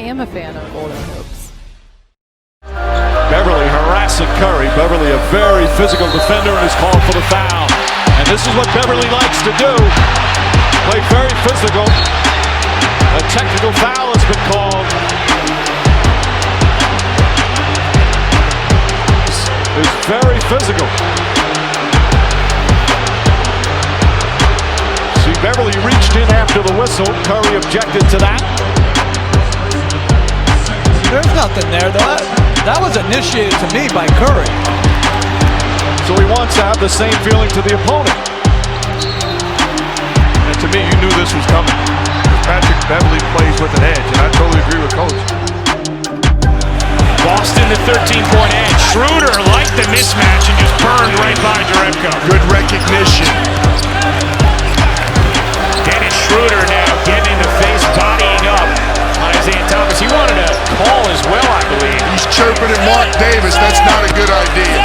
am a fan of Golden Hoops. Beverly harassing Curry. Beverly, a very physical defender, and is called for the foul. And this is what Beverly likes to do. Play very physical. A technical foul has been called. It's very physical. See, Beverly reached in after the whistle. Curry objected to that. There's nothing there, though. That was initiated to me by Curry. So he wants to have the same feeling to the opponent. And to me, you knew this was coming. Patrick Beverly plays with an edge, and I totally agree with Coach. Boston the 13-point edge. Schroeder liked the mismatch and just burned right by Jerebko. Good recognition. Dennis Schroeder now getting in the face, bodying up on Isaiah Thomas. He wanted a call as well, I believe. He's chirping at Mark Davis. That's not a good idea.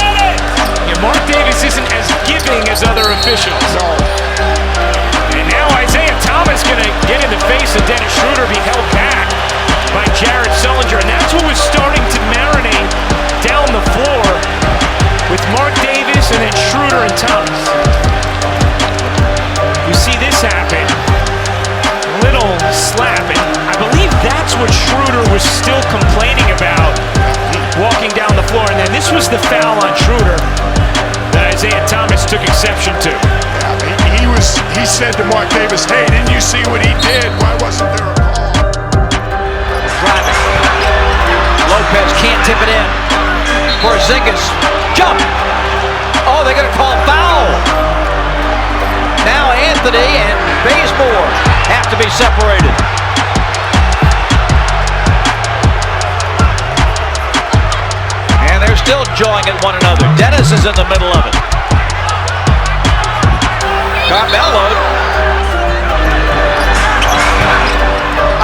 Yeah, Mark Davis isn't as giving as other officials. No. And now Isaiah Thomas going to get in the face of Dennis Schroeder, be held back by Jared Sullinger. And that's what was starting to marinate down the floor with Mark Davis and then Schroeder and Thomas. You see this happen. Little slap. And I believe that's what Schroeder was still complaining about walking down the floor. And then this was the foul on Schroeder that Isaiah Thomas took exception to. He said to Mark Davis, hey, didn't you see what he did? Why wasn't there a call? Driving. Lopez can't tip it in. Porzingis. Jump. Oh, they're going to call foul. Now Anthony and Bazemore have to be separated. And they're still jawing at one another. Dennis is in the middle of it. Carmelo.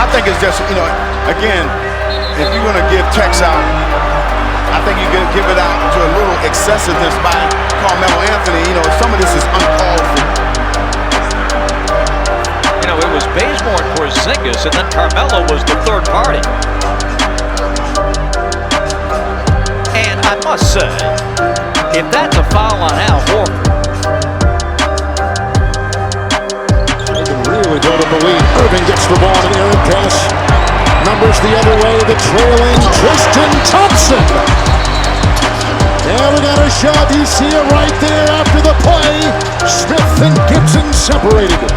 I think it's just, again, if you're going to give techs out, I think you're going to give it out to a little excessiveness by Carmelo Anthony. Some of this is uncalled for. It was Bazemore and Porzingis, and then Carmelo was the third party. And I must say, if that's a foul on Al Horford, they can really go to the lead. Irving gets the ball in the air and pass. Numbers the other way, the trailing Tristan Thompson. Yeah, we got a shot. You see it right there after the play. Smith and Gibson separated.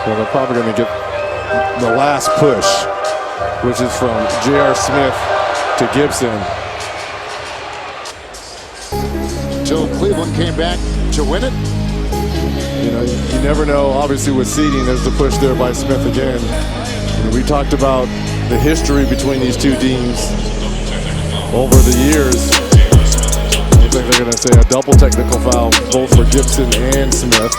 So they're probably going to get the last push, which is from J.R. Smith to Gibson. Till Cleveland came back to win it. You never know. Obviously, with seeding, there's the push there by Smith again. We talked about the history between these two teams over the years. I think they're going to say a double technical foul, both for Gibson and Smith.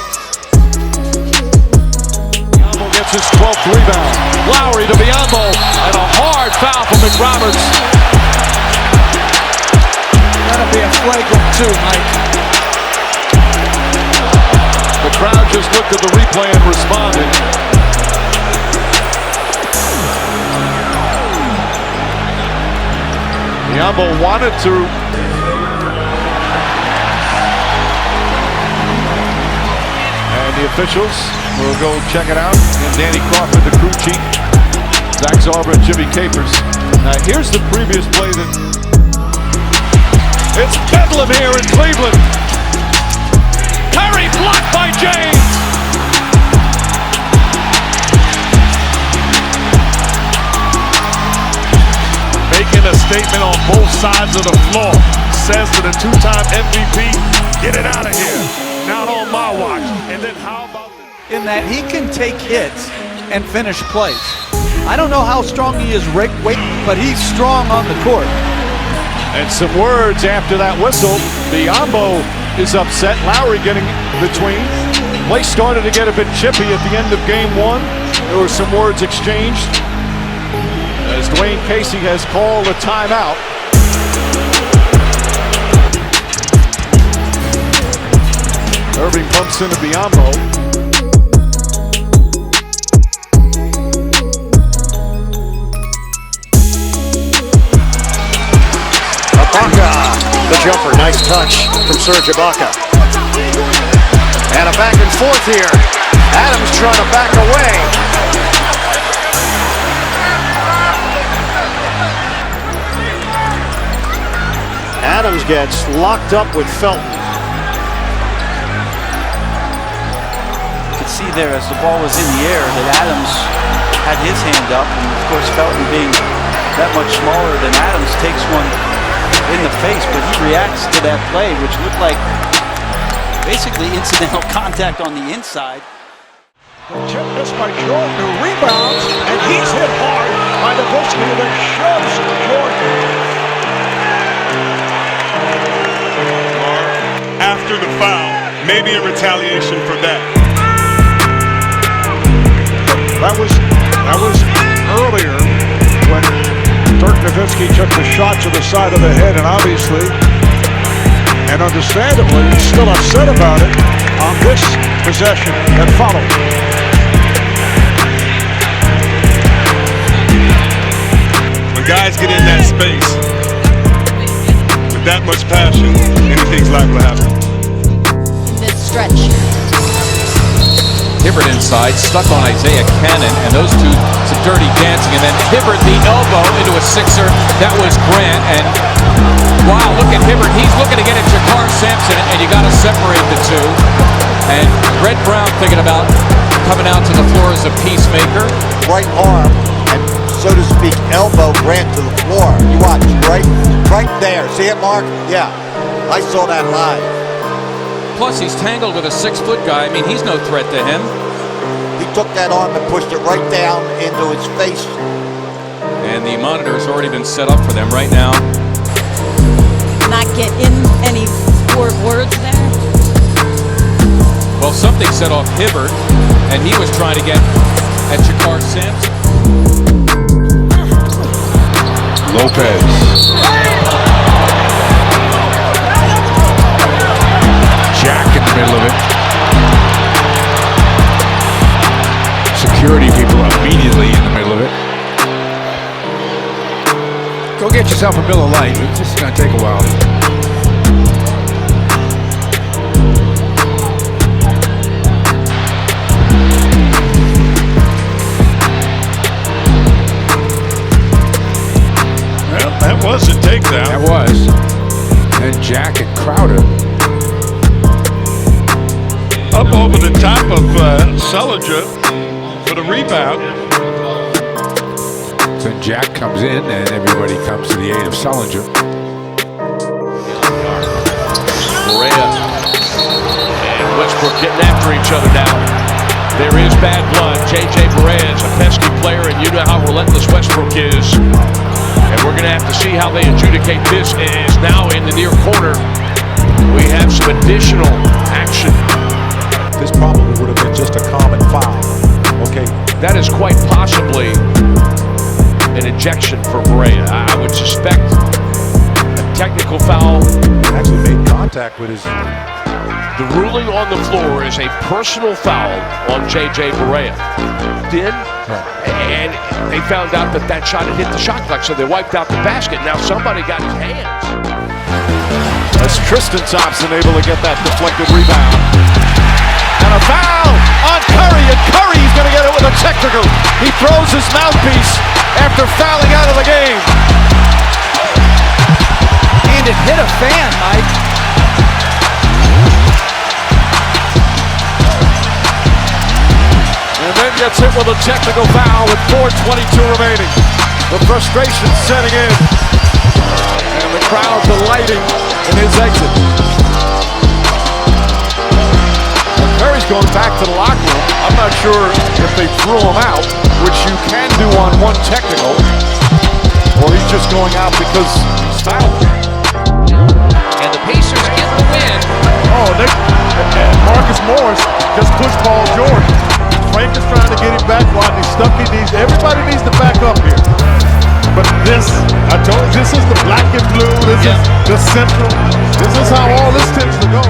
Gets his 12th rebound. Lowry to Biyombo, and a hard foul from McRoberts. That'll be a flagrant too, Mike. The crowd just looked at the replay and responded. Biyombo wanted to. And the officials will go check it out. And Danny Crawford, the crew chief, Zach Zarba, and Jimmy Capers. Now here's the previous play that. It's bedlam here in Cleveland. Curry blocked by James. Making a statement on both sides of the floor. Says to the two-time MVP, get it out of here. Not on my watch. And then how about in that he can take hits and finish plays. I don't know how strong he is, Rick, but he's strong on the court. And some words after that whistle. Biyombo is upset. Lowry getting between. Play started to get a bit chippy at the end of game one. There were some words exchanged as Dwayne Casey has called a timeout. Irving bumps into Biombo. Ibaka, the jumper, nice touch from Serge Ibaka. And a back and forth here. Adams trying to back away. Adams gets locked up with Felton. You could see there as the ball was in the air that Adams had his hand up, and of course Felton being that much smaller than Adams takes one in the face, but he reacts to that play, which looked like basically incidental contact on the inside. Tip this by Jordan, who rebounds, and he's hit hard by the Nowitzki that shoves Jordan. After the foul, maybe a retaliation for that. That was earlier when Dirk Nowitzki took the shot to the side of the head, and obviously, and understandably, he's still upset about it on this possession that followed. When guys get in that space with that much passion, anything's liable to happen. This stretch. Hibbert inside, stuck on Isaiah Cannon, and those two, some dirty dancing, and then Hibbert the elbow into a sixer. That was Grant, and wow, look at Hibbert. He's looking to get at Jakar Sampson, and you got to separate the two. And Red Brown thinking about coming out to the floor as a peacemaker. Right arm, and so to speak, elbow Grant to the floor. You watch, right there. See it, Mark? Yeah, I saw that live. Plus, he's tangled with a 6-foot guy. I mean, he's no threat to him. He took that arm and pushed it right down into his face. And the monitor's already been set up for them right now. Not get in any word words there. Well, something set off Hibbert, and he was trying to get at Jakar Sampson. Lopez. Jack in the middle of it. Security people immediately in the middle of it. Go get yourself a Miller Lite. It's just gonna take a while. Well, that was a takedown. That was. And Jack and Crowder. Up over the top of Sullinger for the rebound. So Jack comes in and everybody comes to the aid of Sullinger. Barea and Westbrook getting after each other now. There is bad blood. J.J. Barea is a pesky player, and you know how relentless Westbrook is. And we're going to have to see how they adjudicate this. As now in the near corner, we have some additional action. This probably would have been just a common foul. Okay. That is quite possibly an ejection for Barea. I would suspect a technical foul. Actually made contact with his. The ruling on the floor is a personal foul on J.J. Barea. Then, and they found out that that shot had hit the shot clock, so they wiped out the basket. Now somebody got his hands. As Tristan Thompson able to get that deflected rebound. And a foul on Curry, and Curry's going to get it with a technical. He throws his mouthpiece after fouling out of the game. And it hit a fan, Mike. And then gets hit with a technical foul with 4:22 remaining. The frustration setting in. And the crowd delighting in his exit. Curry's going back to the locker room. I'm not sure if they threw him out, which you can do on one technical, or he's just going out because he's fouled. And the Pacers get the win. Oh, and Marcus Morris just pushed Paul George. Frank is trying to get him back. Rodney Stuckey everybody needs to back up here. But this, I told you, this is the black and blue. This is the central. This is how all this tends to go.